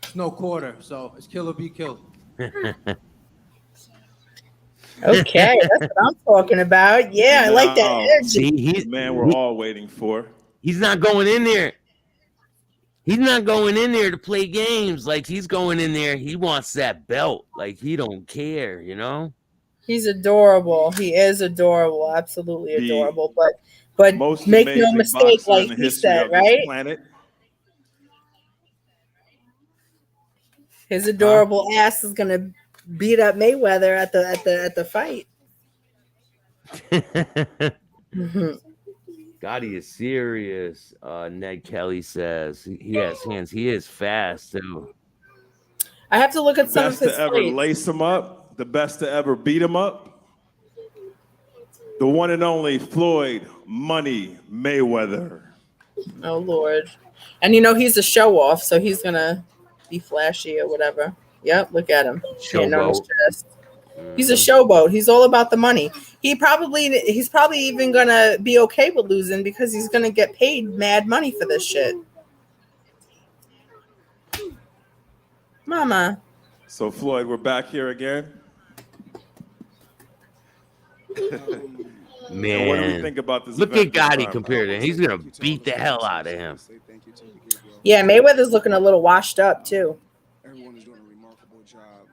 it's no quarter, so it's kill or be killed. Okay, that's what I'm talking about. Yeah, I like that energy. See, he's man we're all waiting for. He's not going in there. He's not going in there to play games. Like, he's going in there. He wants that belt. Like, he don't care, He's adorable. He is adorable. Absolutely adorable. But make no mistake, like he said, right? His adorable ass is gonna beat up Mayweather at the fight. Gotti is serious. Ned Kelly says he has hands. He is fast too. I have to look at some of Best his to ever fights. lace him up. The best to ever beat him up. The one and only Floyd Money Mayweather. Oh Lord. And he's a show off, so he's gonna be flashy or whatever. Yep, look at him. Hand on his chest. He's a showboat. He's all about the money. He's probably even gonna be okay with losing because he's gonna get paid mad money for this shit. Mama. So Floyd, we're back here again. Man, what do we think about this? Look at event this Gotti time? compared to him. He's gonna beat the hell out of him. Yeah, Mayweather's looking a little washed up too. Everyone is doing a remarkable job.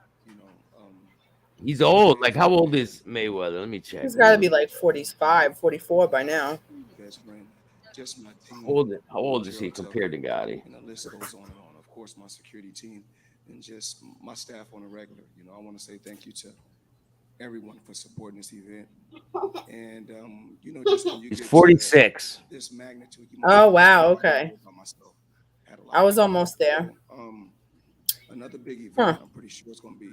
He's old. Like, how old is Mayweather? Let me check. He's got to be like 45, 44 by now. How old is he compared to Gotti? And the list goes on and on. Of course, my security team and just my staff on a regular. I want to say thank you to everyone for supporting this event. And just when you He's get 46. this magnitude. Oh wow, okay. I was almost there. Another big event. Huh. I'm pretty sure it's going to be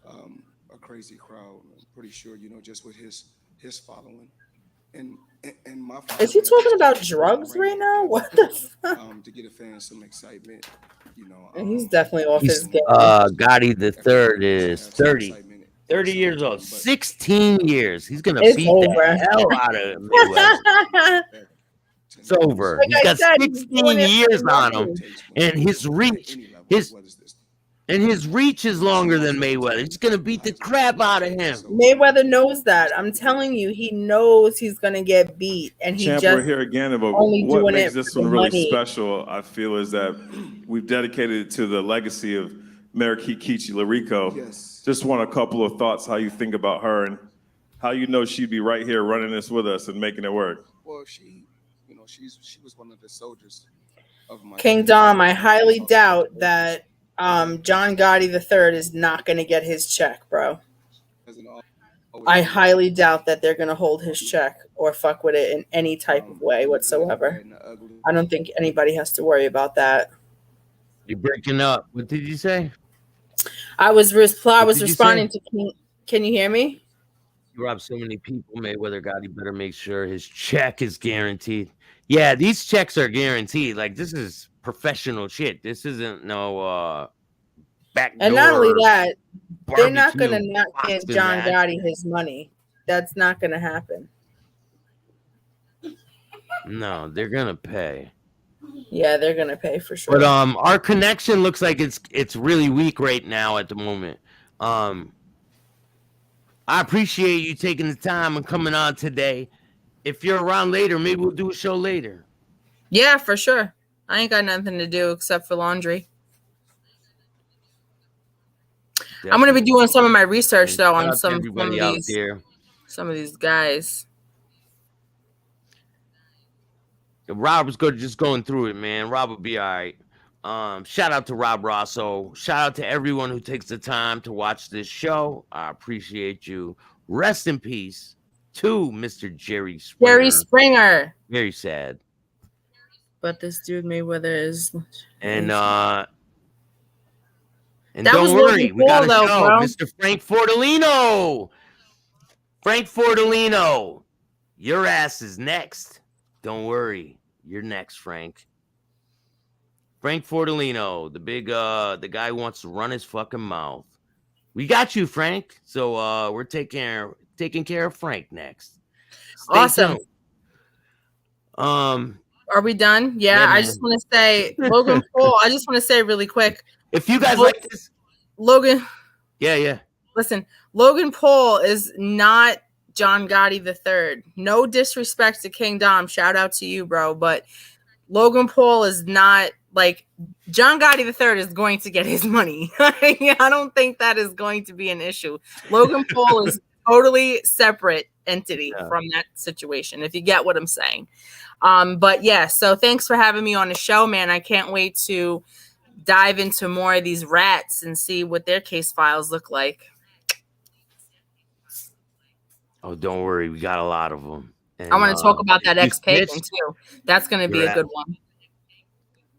a crazy crowd. I'm pretty sure just with his following and my following. Is he talking about drugs right now? What the fuck? To get a fan some excitement, He's definitely off his game. Gotti the third is 30 years old. 16 years. He's gonna beat the hell out of Mayweather. It's over. Like He's got I said, 16 years on him, and his reach is longer than Mayweather. He's gonna beat the crap out of him. Mayweather knows that. I'm telling you, he knows he's gonna get beat, and he Champ, just we're here again, but only what doing makes it this for one really money. special, I feel, is that we've dedicated it to the legacy of Marikikichi Larico. Yes. Just want a couple of thoughts how you think about her and how she'd be right here running this with us and making it work. Well, she was one of the soldiers of my King Dom. I highly doubt that John Gotti III is not gonna get his check, bro. I highly doubt that they're gonna hold his check or fuck with it in any type of way whatsoever. I don't think anybody has to worry about that. You're breaking up. What did you say? I was did you responding say? to King. Can you hear me? You robbed so many people, Mayweather Gotti better make sure his check is guaranteed. Yeah, these checks are guaranteed. Like, this is professional shit. This isn't no backdoor. And not only that, they're not gonna barbecue not give boxing John match. Gotti his money. That's not gonna happen. No, they're gonna pay. Yeah, they're gonna pay for sure. But our connection looks like it's really weak right now at the moment. I appreciate you taking the time and coming on today. If you're around later, maybe we'll do a show later. Yeah, for sure. I ain't got nothing to do except for laundry. I'm gonna be doing some of my research though Shout on out to some everybody out these there. some of these guys. Rob was good, just going through it, man. Rob will be all right. Shout out to Rob Rosso. Shout out to everyone who takes the time to watch this show. I appreciate you. Rest in peace to Mr. Jerry Springer. Jerry Springer. Very sad. But this dude Mayweather is. And That don't was worry, Logan we got a Paul, though, show. bro. Mr. Frank Fortolino. Frank Fortolino. Your ass is next. Don't worry. You're next, Frank. Frank Fortolino, the guy who wants to run his fucking mouth. We got you, Frank. So we're taking care of Frank next. Stay Awesome. tuned. Are we done? Yeah, I just want to say Logan Paul. I just want to say really quick. If you guys like this, Logan. Yeah. Listen, Logan Paul is not John Gotti III. No disrespect to King Dom. Shout out to you, bro. But Logan Paul is not like John Gotti III is going to get his money. I don't think that is going to be an issue. Logan Paul is totally separate entity from that situation, if you get what I'm saying. But yeah, so thanks for having me on the show, man. I can't wait to dive into more of these rats and see what their case files look like. Oh, don't worry, we got a lot of them. And, I want to talk about that if you ex-pagan snitch, too. That's going to be a good one.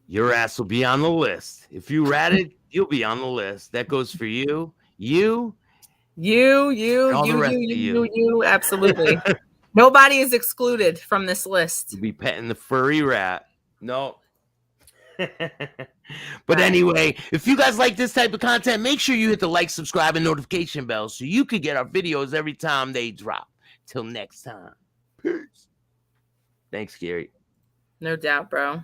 Your ass will be on the list. If you ratted, you'll be on the list. That goes for you. You, absolutely. Nobody is excluded from this list. You'll be petting the furry rat. No. But anyway, if you guys like this type of content, make sure you hit the like, subscribe, and notification bell so you can get our videos every time they drop. Till next time. Peace. Thanks, Gary. No doubt, bro.